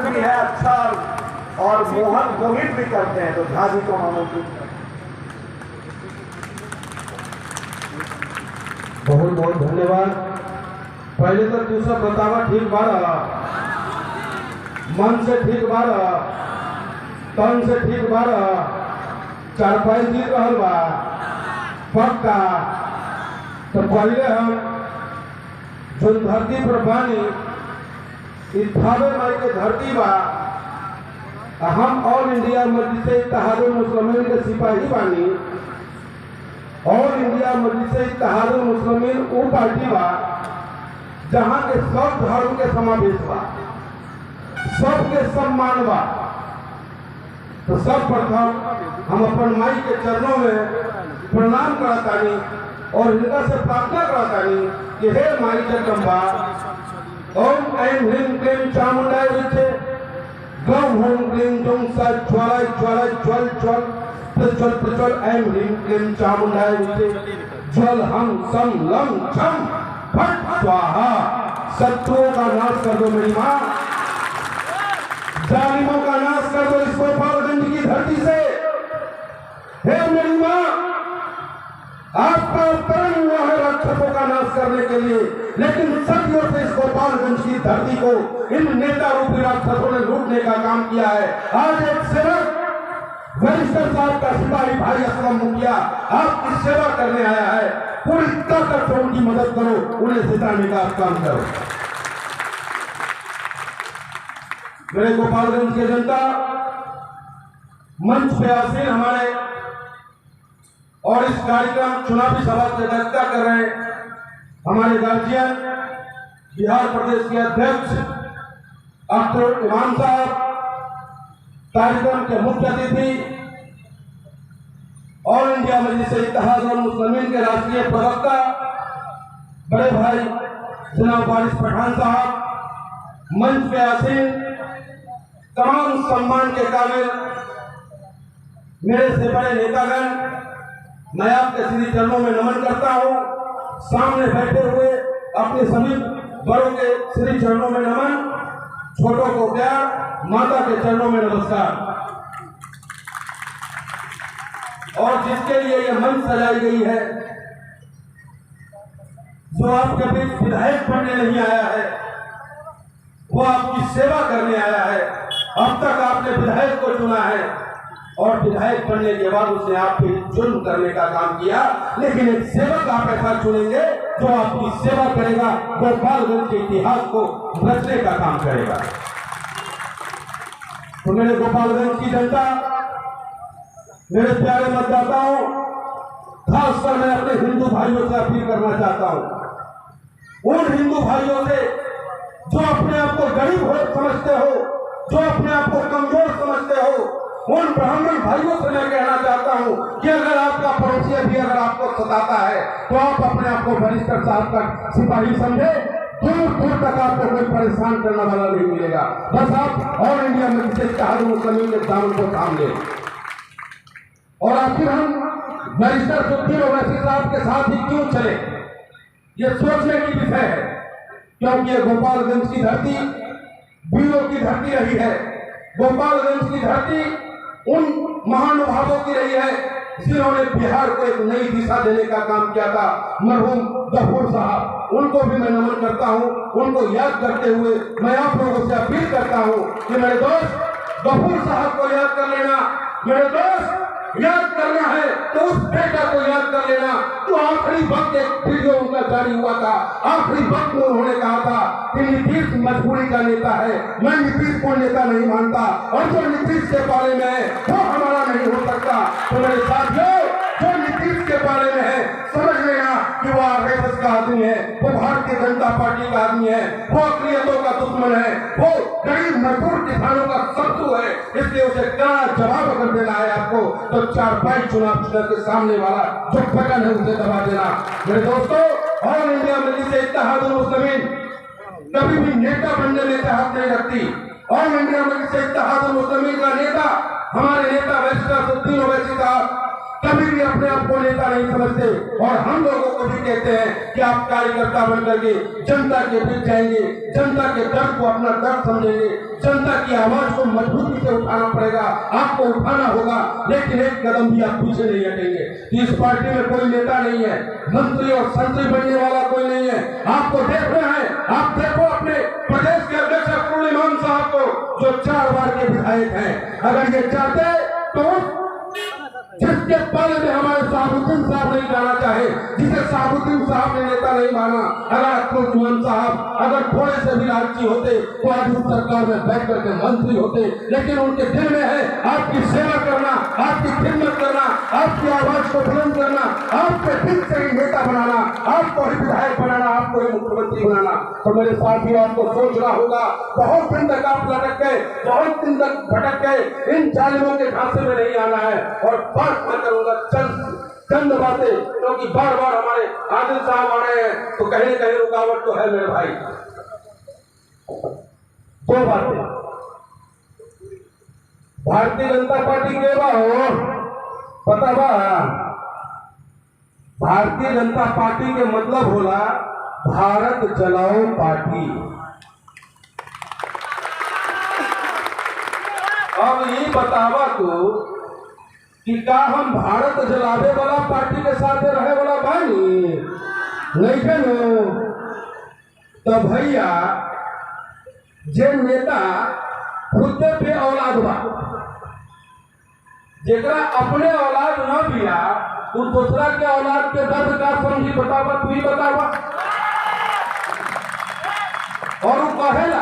भी है अच्छा और मोहित भी करते हैं, तो झाजी को नामांकित करें। बहुत बहुत धन्यवाद। पहले तो दूसरा बतावा ठीक बारा, मन से ठीक बारा, तन से ठीक बारा, चारपाई जीत रहल बा पक्का। तो पहले हम जो धरती पर बानी थावे माई के धरती बा, हम ऑल इंडिया मजलिस इत्तेहादुल मुस्लिमीन के सिपाही बानी। ऑल इंडिया मजलिस इत्तेहादुल मुस्लिमीन वो पार्टी बा जहां के सब धर्म के समावेश बा, सबके सम्मान बा। तो सब प्रथम हम अपन माई के चरणों में प्रणाम करातानी और इनका से प्रार्थना करातानी कि हे माई जगदम्बा, ओम ऐं ह्रीं क्लीं चामुंडाय विद्ये, ग्लौं हूं क्लीं जुं सा ज्वालाय ज्वालाय ज्वल ज्वल प्रज्वल प्रज्वल, ऐं ह्रीं क्लीं चामुंडाय विद्ये, ज्वल हम सम लं छम फट स्वाहा। शत्रुओं का नाश कर दो मेरी माँ, जालिमों का नाश कर दो इस गोपालगंज की धरती से। हे मेरी माँ, आपका अवतरण हुआ है राक्षसों का नाश करने के लिए, लेकिन सदियों से इस गोपालगंज की धरती को इन नेता रूपी राक्षसों ने लूटने का काम किया है। आज एक सेवक वरिष्ठ साहब का सिपाही भाई असलम मुखिया आपकी सेवा करने आया है, पूरी ताकत से उनकी मदद करो, उन्हें जिताने का काम करो। मेरे गोपालगंज की जनता, मंच पे आसीन हमारे और इस कार्यक्रम चुनावी सभा की अध्यक्षता कर रहे हैं हमारे गार्जियन बिहार प्रदेश के अध्यक्ष अख्तर इमाम साहब, कार्यक्रम के मुख्य अतिथि ऑल इंडिया मजलिस इत्तेहादुल मुस्लिमीन के राष्ट्रीय प्रवक्ता बड़े भाई जनाब वारिस पठान साहब, मंच पे आसीन तमाम सम्मान के काबिल मेरे से बड़े नेतागण, मैं आपके श्री चरणों में नमन करता हूं। सामने बैठे हुए अपने सभी बड़ों के श्री चरणों में नमन, छोटों को प्यार, माता के चरणों में नमस्कार। और जिसके लिए यह मंच सजाई गई है, जो आपके बीच विधायक बनने नहीं आया है, वो आपकी सेवा करने आया है। अब तक आपने विधायक को चुना है और विधायक बनने के बाद उसने आपके जुल्म करने का काम किया, लेकिन एक सेवक आप ऐसा चुनेंगे जो आपकी सेवा करेगा, गोपालगंज के इतिहास को रचने का काम करेगा। तो मेरे गोपालगंज की जनता, मेरे प्यारे मतदाताओं, खासकर मैं अपने हिंदू भाइयों से अपील करना चाहता हूं, उन हिंदू भाइयों से जो अपने आप को गरीब समझते हो, जो अपने आप को कमजोर समझते हो, उन ब्राह्मण भाइयों से मैं कहना चाहता हूं कि अगर आपका पड़ोसी भी अगर आपको सताता है तो आप अपने आप को वरिष्ठ साहब का सिपाही समझे, दूर दूर तक आपको कोई परेशान करने वाला नहीं मिलेगा। बस आप ऑल इंडिया मजलिस इत्तेहादुल मुस्लिमीन के दामन को थाम लें। और आखिर हम वरिष्ठ सुप्रीम ओवैसी साहब के साथ ही क्यों चले, ये सोचने की विषय है, क्योंकि ये गोपालगंज की धरती वीरों की धरती रही है। गोपालगंज की धरती उन महानुभावों की रही है जिन्होंने बिहार को एक नई दिशा देने का काम किया था, मरहूम गफूर साहब। उनको भी मैं नमन करता हूं। उनको याद करते हुए मैं आप लोगों से अपील करता हूं कि मेरे दोस्त गफूर साहब को याद कर लेना, मेरे दोस्त याद करना है तो उस बेटा को याद कर लेना। तो आखिरी वक्त एक वीडियो उनका जारी हुआ था, आखिरी वक्त में उन्होंने कहा था कि नीतीश मजबूरी का नेता है, मैं नीतीश को नेता नहीं मानता और जो नीतीश के बारे में है वो हमारा नहीं हो सकता। तो मेरे साथियों, जो नीतीश के बारे में है समझ लेना कि वो आरएसएस का आदमी है, वो भारतीय जनता पार्टी का आदमी है, वो अक़लियतों का दुश्मन है, वो गरीब मजदूर किसानों का शत्रु है। इसलिए उसे क्या जवाब अगर देना है आपको तो चारपाई चुनाव के सामने वाला जो बटन है उसे दबा देना। मेरे दोस्तों, ऑल इंडिया मजलिस इत्तेहादुल मुस्लिमीन कभी भी नेता बनने में चाहत नहीं रखती। ऑल इंडिया मजलिस इत्तेहादुल मुस्लिमीन का नेता, हमारे नेता वरिष्ठ सुप्रीम ओवैसी साहब कभी भी अपने आप को नेता नहीं समझते और हम लोगों को भी कहते हैं कि आप कार्यकर्ता बनकर के जनता के बीच जाएंगे, जनता के दर्द को अपना दर्द समझेंगे, जनता की आवाज को मजबूती से उठाना पड़ेगा, आपको उठाना होगा, लेकिन एक कदम भी आप पीछे नहीं हटेंगे। इस पार्टी में कोई नेता नहीं है, मंत्री और संतरी बनने वाला कोई नहीं है। आपको देखना है, आप देखो अपने प्रदेश के अध्यक्ष अब्दुल इमाम साहब को, जो 4 बार के विधायक हैं। अगर ये चाहते तो जिसके पल में हमारे साबुद्दीन साहब नहीं जाना चाहे, जिसे साबुद्दीन साहब ने नेता नहीं माना, अगर अब्दुल इमाम साहब अगर थोड़े से भी लालची होते तो आज उस सरकार में बैठ करके मंत्री होते। लेकिन उनके दिल में है आपकी सेवा करना, आपकी खिदमत करना, आपकी आवाज को बुलंद करना, आपके दिल से ही नेता बनाना, आपको ही विधायक बनाना, आपको ही मुख्यमंत्री बनाना। तो मेरे साथियों, आपको सोचना होगा। बहुत दिन तक आप लटक गए, बहुत दिन तक भटक गए, इन जालिमों के झांसे में नहीं आना है। और मैं करूंगा चंद बातें, क्योंकि बार बार हमारे आदिल साहब आ रहे हैं, तो कहीं न कहीं रुकावट तो है मेरे भाई। 2 बातें। भारतीय जनता पार्टी के हो पता बा, भारतीय जनता पार्टी के मतलब होला भारत जलाओ पार्टी। अब ये बतावा तो कि का हम भारत जलावे वाला पार्टी के साथ रहे वाला बानी नहीं है नो। तो भैया जे नेता खुद पे औलाद बा, जेकरा अपने औलाद न बिया, तो दूसरा के औलाद के दर्द का समझी बतावा, तू ही बतावा। और वो कहेला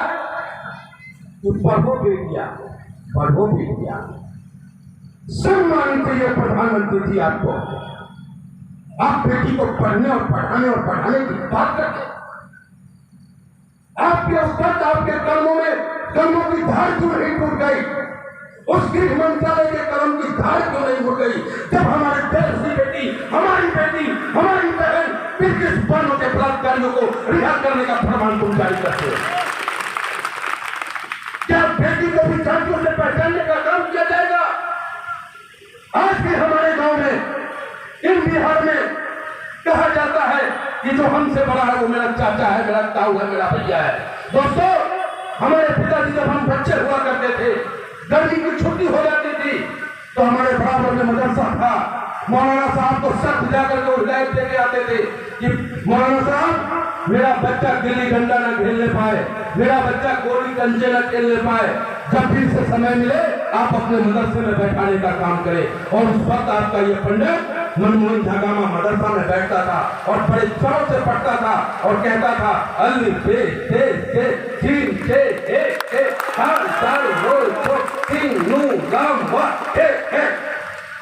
कि पढ़ो बेटिया, सम्मान चाहिए प्रधानमंत्री जी आपको। आप बेटी को पढ़ने और पढ़ाने की बात करते, आपके उस्ताद आपके कर्मों की धार क्यों नहीं टूट गई? उस गृह मंत्रालय के कर्म की धार क्यों नहीं उठ गई? जब हमारे देश की बेटी, हमारी बहन ब्रिटिश बानों के बलात्कारियों को रिहा करने का फरमान तुम जारी करते हो, क्या बेटी को भी जातियों से पहचानने का काम किया जाएगा? आज भी हमारे गांव में, इन बिहार में कहा जाता है कि जो हमसे बड़ा है वो मेरा चाचा है, मेरा ताऊ है, मेरा भैया है। दोस्तों, हमारे पिताजी जब हम बच्चे हुआ करते थे, गर्मी की छुट्टी हो जाती थी, तो हमारे बराबर में मदरसा था। मौलाना साहब को सख्त जाकर के हिदायत देके आते थे कि मौलाना साहब, मेरा बच्चा गिल्ली डंडा न खेलने पाए, मेरा बच्चा गोली कंचे न खेलने पाए, जब भी से समय मिले आप अपने मदरसे में बैठाने का काम करें। और उस वक्त आपका ये पंडित मनमोहन झागामा मदरसा में बैठता था और बड़े चाव से पढ़ता था और कहता था अलिफ बे ते से जीम से ए हर साल रोज तो तीन नू लाम वा ए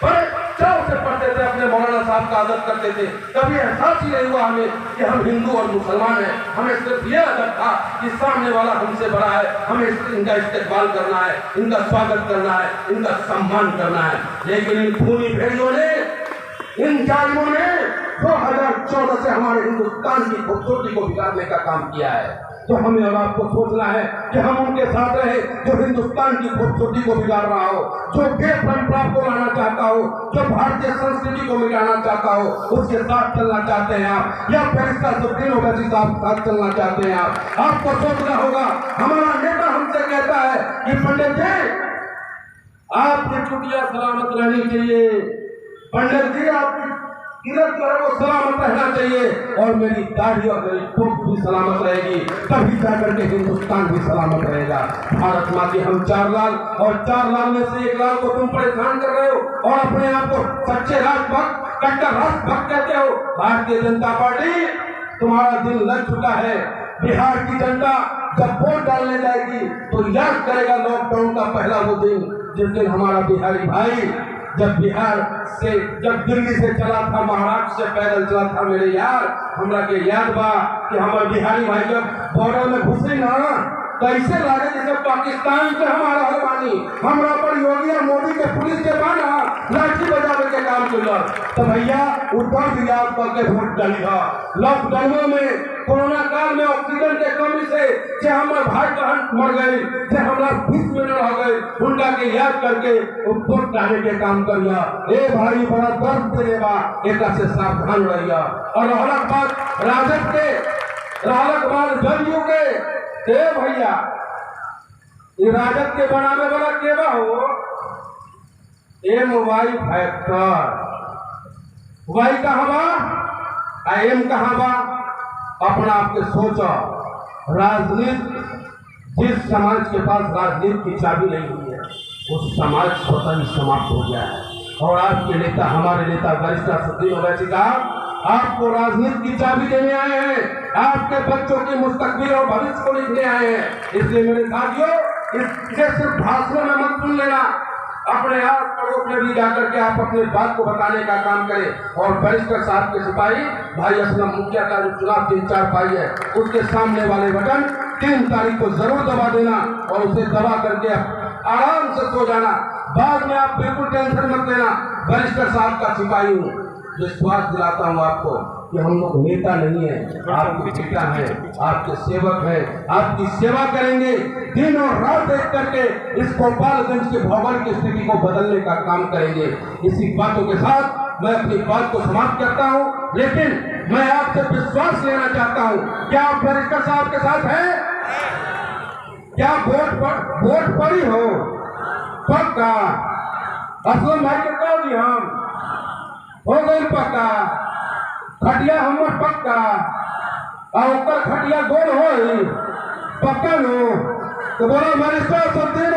बड़े चाव से पढ़ते थे, अपने मौलाना साहब का आदत करते थे। कभी एहसास ही नहीं हुआ हमें कि हम हिंदू और मुसलमान हैं। हमें सिर्फ यह आदत था कि सामने वाला हमसे बड़ा है, हमें इनका इस्तेमाल करना है, इनका स्वागत करना है, इनका सम्मान करना है। लेकिन इन खूनी भेड़ियों ने, इन जालिमों ने 2014 से हमारे हिंदुस्तान की खूबसूरती को बिगाड़ने का काम किया है। तो हमें और आपको सोचना है कि हम उनके साथ रहे जो हिंदुस्तान की खूबसूरती को बिगाड़ रहा हो, जो गे परंपरा को लाना चाहता हो, जो भारतीय संस्कृति को मिटाना चाहता हो, उसके साथ चलना चाहते हैं आप, या फरिश्ता सुप्रीम ओवैसी साहब साथ चलना चाहते हैं आप। आपको सोचना होगा। हमारा नेता हमसे कहता है कि पंडित जी, आपकी कुटिया सलामत रहनी चाहिए, पंडित जी आपकी किरत जो है वो सलामत रहना चाहिए, और मेरी दाढ़ी और मेरी टोप भी सलामत रहेगी, तभी जाकर के हिंदुस्तान भी सलामत रहेगा। भारत माँ के हम 4 लाल, और 4 लाल में से 1 लाल को तुम परेशान कर रहे हो और अपने आप को सच्चे राष्ट्रभक्त, कट्टर राष्ट्रभक्त कहते हो। भारतीय जनता पार्टी, तुम्हारा दिल लग चुका है। बिहार की जनता जब वोट डालने जाएगी तो याद करेगा लॉकडाउन का पहला वो दिन, जिस दिन हमारा बिहारी भाई जब दिल्ली से चला था, महाराष्ट्र से पैदल चला था। मेरे यार, हमरा के याद बा कि हमारे बिहारी भाई जब बॉर्डर में घुसे ना, कैसे लागे जैसे पाकिस्तान से हमारा हरबानी, हमरा पर योगी और मोदी के पुलिस के बाना लाठी बजावे के काम कर। तो भैया ऊपर भी याद करके वोट डालिए। लॉकडाउन में, कोरोना काल में ऑक्सीजन के कमी से हमारे भाई बहन मर गए, हमारा 20 मिनट हो गए, उनका के याद करके वोट डालने के काम करिए। ए भाई, बड़ा दर्द देगा, एक से सावधान रहिए। और रहलक बात राजद के, रहलक बात जदयू के, ए भैया ये राजद के बनावे वाला केवा हो MY फैक्टर वाई कहाँ बा एम कहाँ बा अपना आपके सोचो। राजनीति जिस समाज के पास राजनीति की चाबी नहीं हुई है उस समाज स्वतः ही समाप्त हो गया है। और आपके नेता हमारे नेता बैरिस्टर सद्दीन ओवैसी साहब आपको राजनीति की चाबी देने आए हैं, आपके बच्चों की मुस्तकबिल और भविष्य को लिखने आए हैं। इसलिए मेरे साथियों इससे सिर्फ भाषणों में मत सुन लेना, अपने आप पड़ोस में भी जाकर के आप अपने बात को बताने का काम करें। और बैरिस्टर साहब के सिपाही भाई असलम मुखिया का जो चुनाव 3-4 पाई है उसके सामने वाले बटन 3 तारीख को जरूर दबा देना और उसे दबा करके आराम से सो जाना। बाद में आप बिल्कुल टेंशन मत लेना, बैरिस्टर साहब का सिपाही हूँ। विश्वास दिलाता हूँ आपको कि हम लोग नेता नहीं है, आपके बेटा है, आपके सेवक है, आपकी सेवा करेंगे। दिन और रात एक करके इस गोपालगंज के भौगोलिक की स्थिति को बदलने का काम करेंगे। इसी बातों के साथ मैं अपनी बात को समाप्त करता हूँ, लेकिन मैं आपसे विश्वास लेना चाहता हूँ। क्या आप बैरिस्टर साहब के साथ हैं? क्या वोट पड़ी हो? पक्का असलम भाई के कहो जी हम हो गई पक्का खटिया हमर पक्का और खटिया गोल हो पक्का नो तो बोला बैरिस्टर सद्दीन